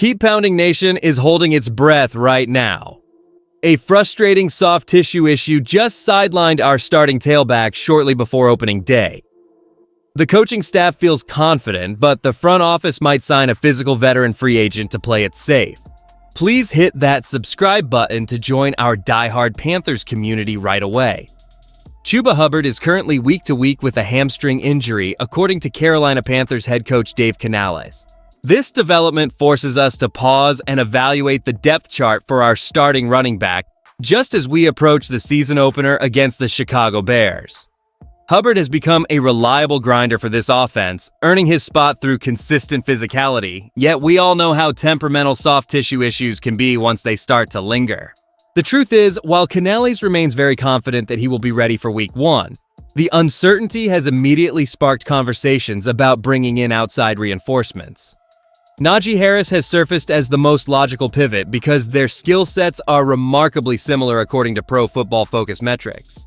Keep Pounding Nation is holding its breath right now. A frustrating soft tissue issue just sidelined our starting tailback shortly before opening day. The coaching staff feels confident, but the front office might sign a physical veteran free agent to play it safe. Please hit that subscribe button to join our diehard Panthers community right away. Chuba Hubbard is currently week-to-week with a hamstring injury, according to Carolina Panthers head coach Dave Canales. This development forces us to pause and evaluate the depth chart for our starting running back, just as we approach the season opener against the Chicago Bears. Hubbard has become a reliable grinder for this offense, earning his spot through consistent physicality, yet we all know how temperamental soft tissue issues can be once they start to linger. The truth is, while Canales remains very confident that he will be ready for Week 1, the uncertainty has immediately sparked conversations about bringing in outside reinforcements. Najee Harris has surfaced as the most logical pivot because their skill sets are remarkably similar according to Pro Football Focus metrics.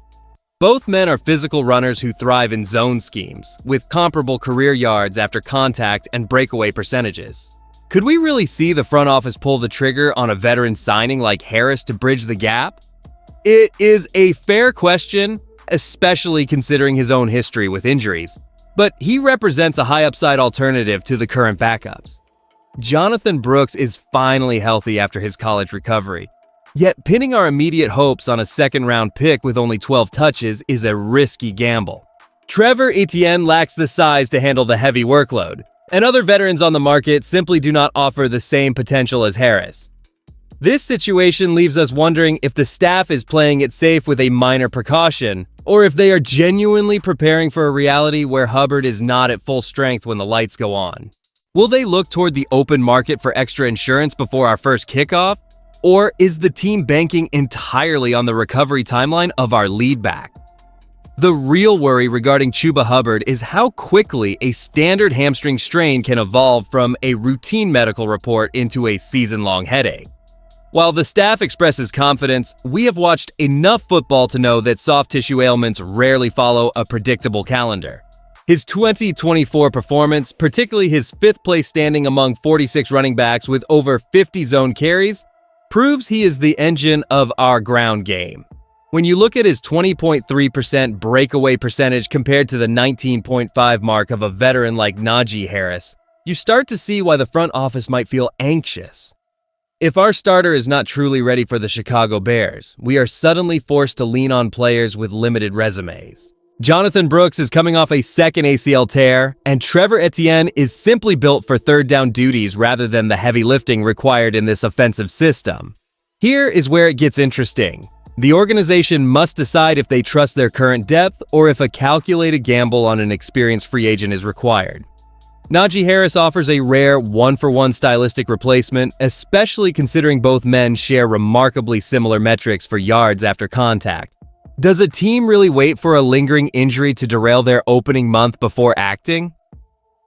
Both men are physical runners who thrive in zone schemes, with comparable career yards after contact and breakaway percentages. Could we really see the front office pull the trigger on a veteran signing like Harris to bridge the gap? It is a fair question, especially considering his own history with injuries, but he represents a high-upside alternative to the current backups. Jonathan Brooks is finally healthy after his college recovery. Yet pinning our immediate hopes on a second-round pick with only 12 touches is a risky gamble. Trevor Etienne lacks the size to handle the heavy workload, and other veterans on the market simply do not offer the same potential as Harris. This situation leaves us wondering if the staff is playing it safe with a minor precaution, or if they are genuinely preparing for a reality where Hubbard is not at full strength when the lights go on. Will they look toward the open market for extra insurance before our first kickoff? Or is the team banking entirely on the recovery timeline of our lead back? The real worry regarding Chuba Hubbard is how quickly a standard hamstring strain can evolve from a routine medical report into a season-long headache. While the staff expresses confidence, we have watched enough football to know that soft tissue ailments rarely follow a predictable calendar. His 2024 performance, particularly his fifth-place standing among 46 running backs with over 50 zone carries, proves he is the engine of our ground game. When you look at his 20.3% breakaway percentage compared to the 19.5 mark of a veteran like Najee Harris, you start to see why the front office might feel anxious. If our starter is not truly ready for the Chicago Bears, we are suddenly forced to lean on players with limited resumes. Jonathan Brooks is coming off a second ACL tear, and Trevor Etienne is simply built for third down duties rather than the heavy lifting required in this offensive system. Here is where it gets interesting. The organization must decide if they trust their current depth or if a calculated gamble on an experienced free agent is required. Najee Harris offers a rare one-for-one stylistic replacement, especially considering both men share remarkably similar metrics for yards after contact. Does a team really wait for a lingering injury to derail their opening month before acting?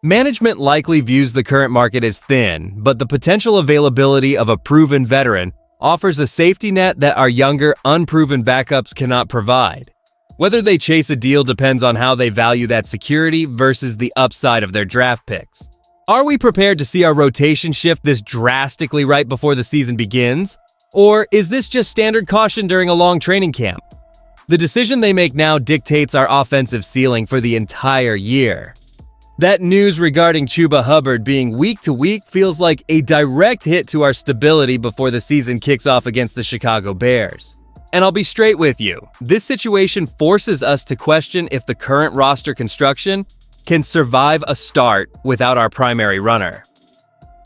Management likely views the current market as thin, but the potential availability of a proven veteran offers a safety net that our younger, unproven backups cannot provide. Whether they chase a deal depends on how they value that security versus the upside of their draft picks. Are we prepared to see our rotation shift this drastically right before the season begins? Or is this just standard caution during a long training camp? The decision they make now dictates our offensive ceiling for the entire year. That news regarding Chuba Hubbard being week-to-week feels like a direct hit to our stability before the season kicks off against the Chicago Bears. And I'll be straight with you, this situation forces us to question if the current roster construction can survive a start without our primary runner.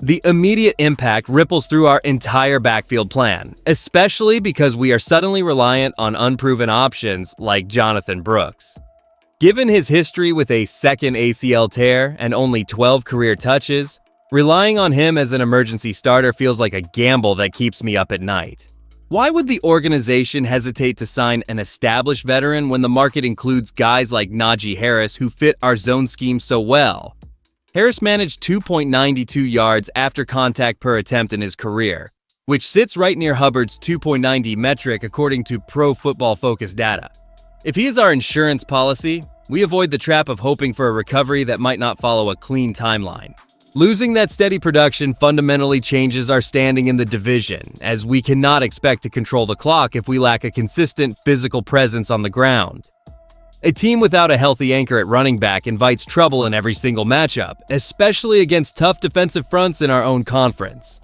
The immediate impact ripples through our entire backfield plan, especially because we are suddenly reliant on unproven options like Jonathan Brooks. Given his history with a second ACL tear and only 12 career touches, relying on him as an emergency starter feels like a gamble that keeps me up at night. Why would the organization hesitate to sign an established veteran when the market includes guys like Najee Harris who fit our zone scheme so well? Harris managed 2.92 yards after contact per attempt in his career, which sits right near Hubbard's 2.90 metric according to Pro Football Focus data. If he is our insurance policy, we avoid the trap of hoping for a recovery that might not follow a clean timeline. Losing that steady production fundamentally changes our standing in the division, as we cannot expect to control the clock if we lack a consistent physical presence on the ground. A team without a healthy anchor at running back invites trouble in every single matchup, especially against tough defensive fronts in our own conference.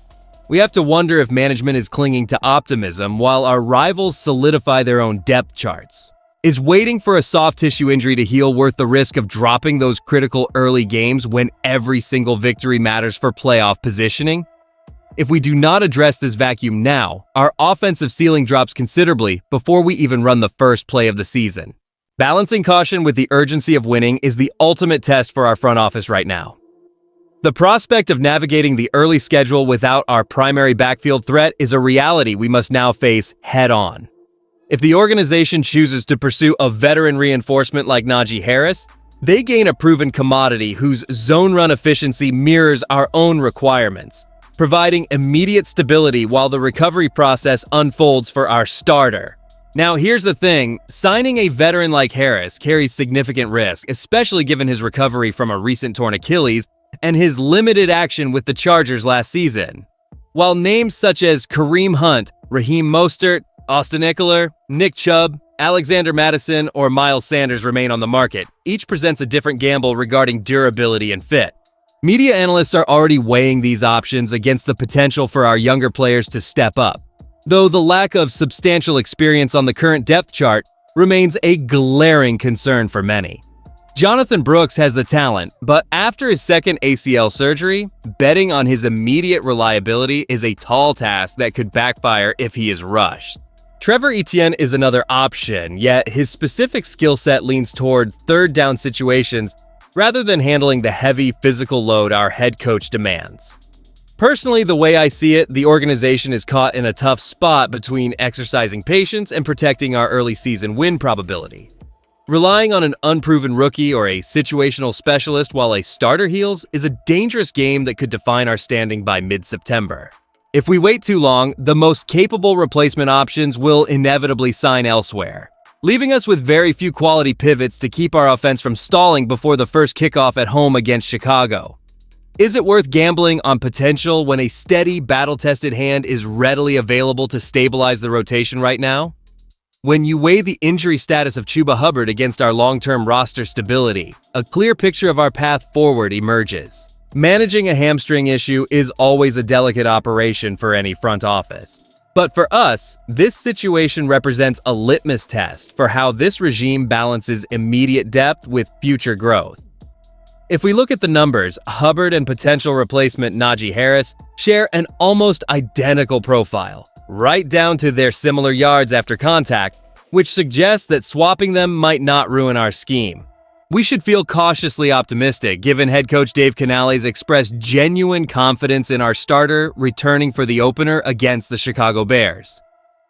We have to wonder if management is clinging to optimism while our rivals solidify their own depth charts. Is waiting for a soft tissue injury to heal worth the risk of dropping those critical early games when every single victory matters for playoff positioning? If we do not address this vacuum now, our offensive ceiling drops considerably before we even run the first play of the season. Balancing caution with the urgency of winning is the ultimate test for our front office right now. The prospect of navigating the early schedule without our primary backfield threat is a reality we must now face head-on. If the organization chooses to pursue a veteran reinforcement like Najee Harris, they gain a proven commodity whose zone run efficiency mirrors our own requirements, providing immediate stability while the recovery process unfolds for our starter. Now, here's the thing, signing a veteran like Harris carries significant risk, especially given his recovery from a recent torn Achilles and his limited action with the Chargers last season. While names such as Kareem Hunt, Raheem Mostert, Austin Eckler, Nick Chubb, Alexander Mattison, or Miles Sanders remain on the market, each presents a different gamble regarding durability and fit. Media analysts are already weighing these options against the potential for our younger players to step up, though the lack of substantial experience on the current depth chart remains a glaring concern for many. Jonathan Brooks has the talent, but after his second ACL surgery, betting on his immediate reliability is a tall task that could backfire if he is rushed. Trevor Etienne is another option, yet his specific skill set leans toward third down situations rather than handling the heavy physical load our head coach demands. Personally, the way I see it, the organization is caught in a tough spot between exercising patience and protecting our early season win probability. Relying on an unproven rookie or a situational specialist while a starter heals is a dangerous game that could define our standing by mid-September. If we wait too long, the most capable replacement options will inevitably sign elsewhere, leaving us with very few quality pivots to keep our offense from stalling before the first kickoff at home against Chicago. Is it worth gambling on potential when a steady, battle-tested hand is readily available to stabilize the rotation right now? When you weigh the injury status of Chuba Hubbard against our long-term roster stability, a clear picture of our path forward emerges. Managing a hamstring issue is always a delicate operation for any front office. But for us, this situation represents a litmus test for how this regime balances immediate depth with future growth. If we look at the numbers, Hubbard and potential replacement Najee Harris share an almost identical profile, right down to their similar yards after contact, which suggests that swapping them might not ruin our scheme. We should feel cautiously optimistic given head coach Dave Canales expressed genuine confidence in our starter returning for the opener against the Chicago Bears.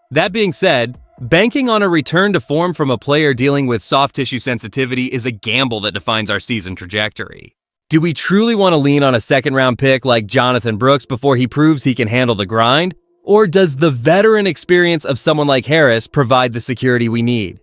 That being said, banking on a return to form from a player dealing with soft tissue sensitivity is a gamble that defines our season trajectory. Do we truly want to lean on a second-round pick like Jonathan Brooks before he proves he can handle the grind? Or does the veteran experience of someone like Harris provide the security we need?